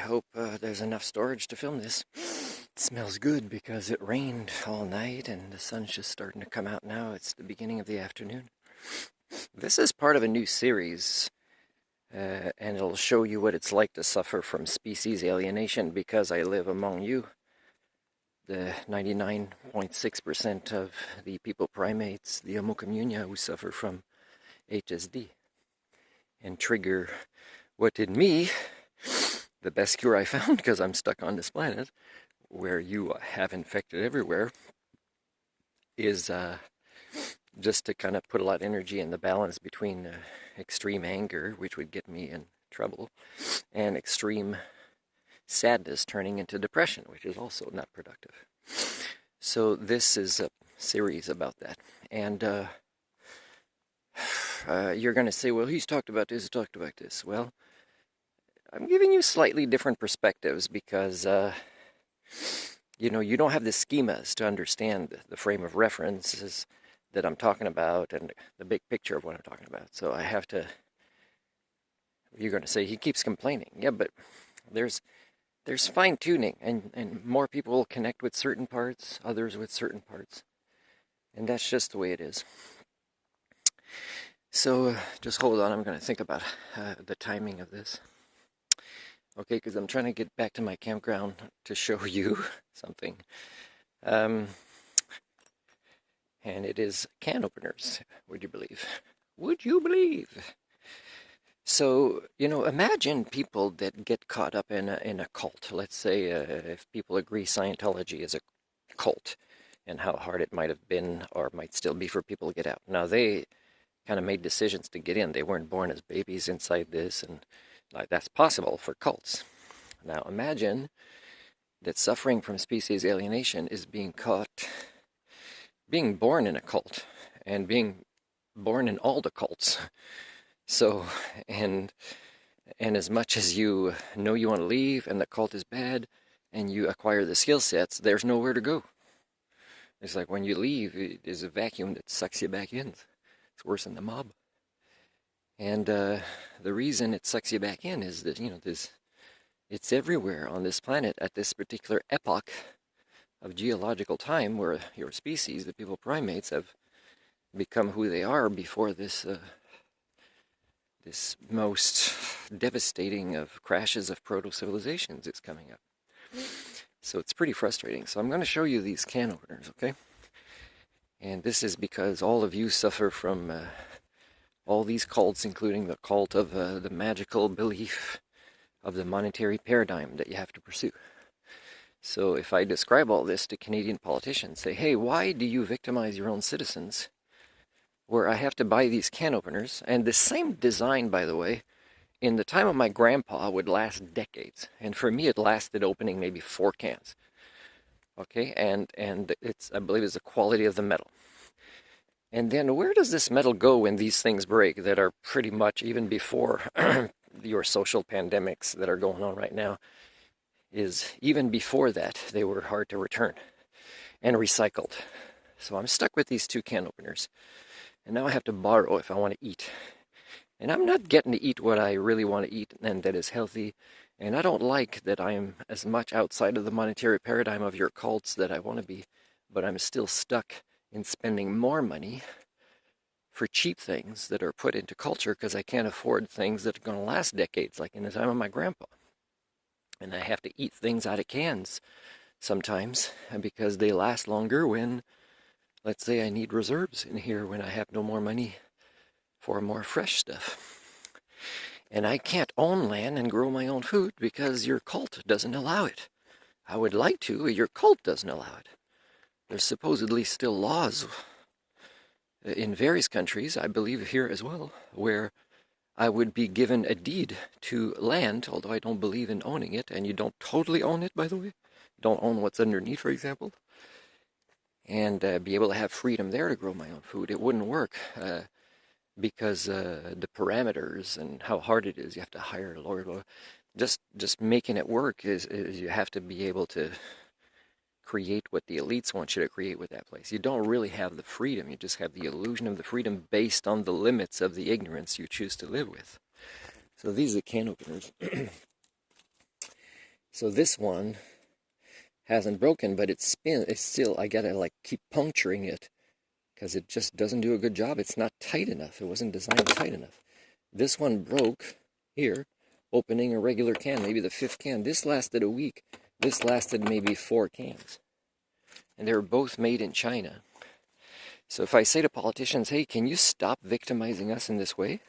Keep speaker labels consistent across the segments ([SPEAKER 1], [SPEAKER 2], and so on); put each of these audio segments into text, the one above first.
[SPEAKER 1] hope there's enough storage to film this. It smells good because it rained all night and the sun's just starting to come out now. It's the beginning of the afternoon. This is part of a new series, and it'll show you what it's like to suffer from species alienation because I live among you, the 99.6% of the People-Primates, the Homo communia, who suffer from HSD, and trigger what in me, the best cure I found, because I'm stuck on this planet, where you have infected everywhere, is just to kind of put a lot of energy in the balance between extreme anger, which would get me in trouble, and extreme sadness turning into depression, which is also not productive. So this is a series about that. And you're going to say, well, he's talked about this, talked about this. Well, I'm giving you slightly different perspectives because, you don't have the schemas to understand the frame of references that I'm talking about and the big picture of what I'm talking about. So I have to, you're going to say, he keeps complaining. Yeah, but there's fine-tuning, and more people will connect with certain parts, others with certain parts. And that's just the way it is. So just hold on, I'm going to think about the timing of this. Okay, because I'm trying to get back to my campground to show you something. And it is can openers, would you believe? Would you believe? So, imagine people that get caught up in a cult. Let's say if people agree Scientology is a cult, and how hard it might have been or might still be for people to get out. Now, they kind of made decisions to get in. They weren't born as babies inside this, and that's possible for cults. Now, imagine that suffering from species alienation is being born in a cult, and being born in all the cults. So, and as much as you know you want to leave, and the cult is bad, and you acquire the skill sets, there's nowhere to go. It's like when you leave, there's a vacuum that sucks you back in. It's worse than the mob. And the reason it sucks you back in is that, it's everywhere on this planet at this particular epoch of geological time where your species, the People-Primates, have become who they are before this this most devastating of crashes of proto-civilizations is coming up. So it's pretty frustrating. So I'm going to show you these can openers, okay? And this is because all of you suffer from all these cults, including the cult of the magical belief of the monetary paradigm that you have to pursue. So if I describe all this to Canadian politicians, say, hey, why do you victimize your own citizens? Where I have to buy these can openers, and the same design, by the way, in the time of my grandpa would last decades. And for me, it lasted opening maybe 4 cans. Okay, and I believe it's the quality of the metal. And then where does this metal go when these things break that are pretty much even before your social pandemics that are going on right now? Is even before that, they were hard to return and recycled. So I'm stuck with these 2 can openers. And now I have to borrow if I want to eat. And I'm not getting to eat what I really want to eat and that is healthy. And I don't like that I am as much outside of the monetary paradigm of your cults that I want to be. But I'm still stuck in spending more money for cheap things that are put into culture because I can't afford things that are going to last decades, like in the time of my grandpa. And I have to eat things out of cans sometimes because they last longer when, let's say, I need reserves in here when I have no more money for more fresh stuff. And I can't own land and grow my own food because your cult doesn't allow it. I would like to, your cult doesn't allow it. There's supposedly still laws in various countries, I believe here as well, where I would be given a deed to land, although I don't believe in owning it, and you don't totally own it, by the way. Don't own what's underneath, for example. And be able to have freedom there to grow my own food. It wouldn't work because the parameters and how hard it is. You have to hire a lawyer. Just making it work is you have to be able to create what the elites want you to create with that place. You don't really have the freedom. You just have the illusion of the freedom based on the limits of the ignorance you choose to live with. So these are the can openers. So this one hasn't broken, but it's still, I gotta like keep puncturing it because it just doesn't do a good job. It's not tight enough. It wasn't designed tight enough. This one broke here, opening a regular can, maybe the 5th can. This lasted a week. This lasted maybe 4 cans. And they were both made in China. So if I say to politicians, hey, can you stop victimizing us in this way?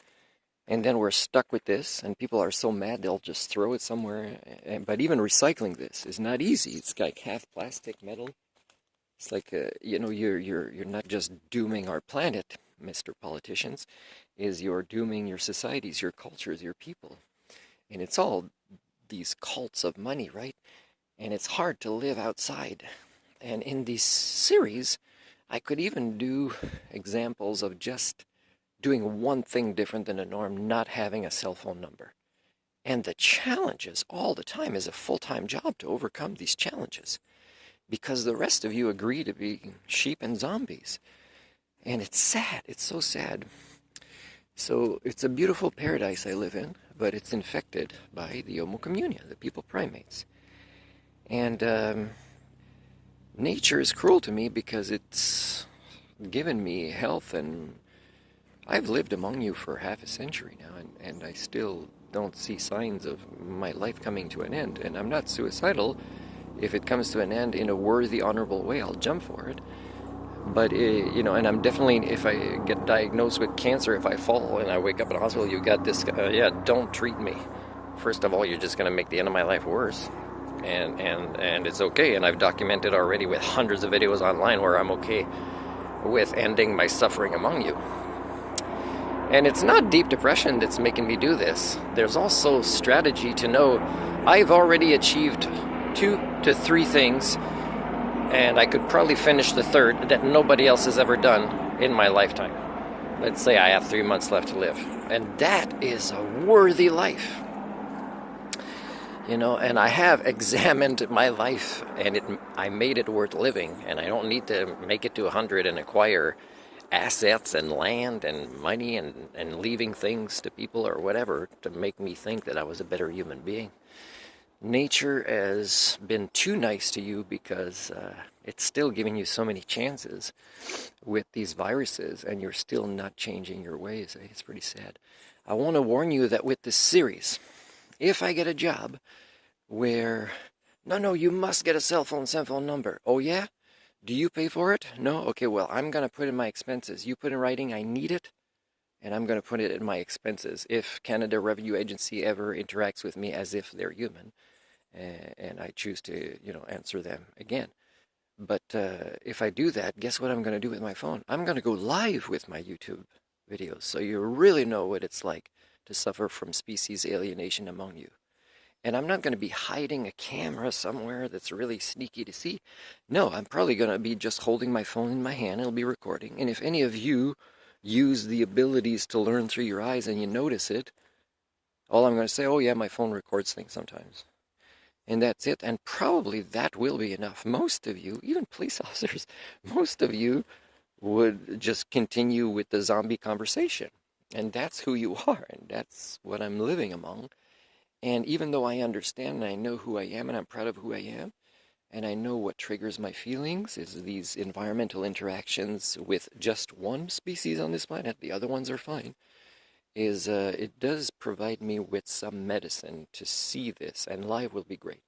[SPEAKER 1] And then we're stuck with this, and people are so mad they'll just throw it somewhere. But even recycling this is not easy. It's like half plastic, metal. It's like you know, you're not just dooming our planet, Mr. Politicians, you're dooming your societies, your cultures, your people, and it's all these cults of money, right? And it's hard to live outside. And in this series, I could even do examples of just doing one thing different than the norm, not having a cell phone number. And the challenges all the time is a full-time job to overcome these challenges because the rest of you agree to be sheep and zombies. And it's sad. It's so sad. So it's a beautiful paradise I live in, but it's infected by the Homo communia, the People-Primates. And nature is cruel to me because it's given me health, and I've lived among you for half a century now, and I still don't see signs of my life coming to an end. And I'm not suicidal. If it comes to an end in a worthy, honorable way, I'll jump for it. But, you know, and I'm definitely, if I get diagnosed with cancer, if I fall and I wake up in a hospital, you got this, yeah, don't treat me. First of all, you're just going to make the end of my life worse. And it's okay. And I've documented already with hundreds of videos online where I'm okay with ending my suffering among you. And it's not deep depression that's making me do this. There's also strategy to know I've already achieved 2 to 3 things, and I could probably finish the 3rd that nobody else has ever done in my lifetime. Let's say I have 3 months left to live. And that is a worthy life. You know, and I have examined my life, and I made it worth living, and I don't need to make it to 100 and acquire assets and land and money and leaving things to people or whatever to make me think that I was a better human being. Nature has been too nice to you because it's still giving you so many chances with these viruses, and you're still not changing your ways. It's pretty sad. I want to warn you that with this series, if I get a job where, no, you must get a cell phone number. Oh yeah? Do you pay for it? No? Okay, well, I'm going to put in my expenses. You put in writing, I need it, and I'm going to put it in my expenses. If Canada Revenue Agency ever interacts with me as if they're human, and I choose to, you know, answer them again. But if I do that, guess what I'm going to do with my phone? I'm going to go live with my YouTube videos, so you really know what it's like to suffer from species alienation among you. And I'm not going to be hiding a camera somewhere that's really sneaky to see. No, I'm probably going to be just holding my phone in my hand. It'll be recording. And if any of you use the abilities to learn through your eyes and you notice it, all I'm going to say, oh yeah, my phone records things sometimes. And that's it. And probably that will be enough. Most of you, even police officers, most of you would just continue with the zombie conversation. And that's who you are. And that's what I'm living among. And even though I understand and I know who I am and I'm proud of who I am, and I know what triggers my feelings is these environmental interactions with just one species on this planet, the other ones are fine, it does provide me with some medicine to see this, and live will be great.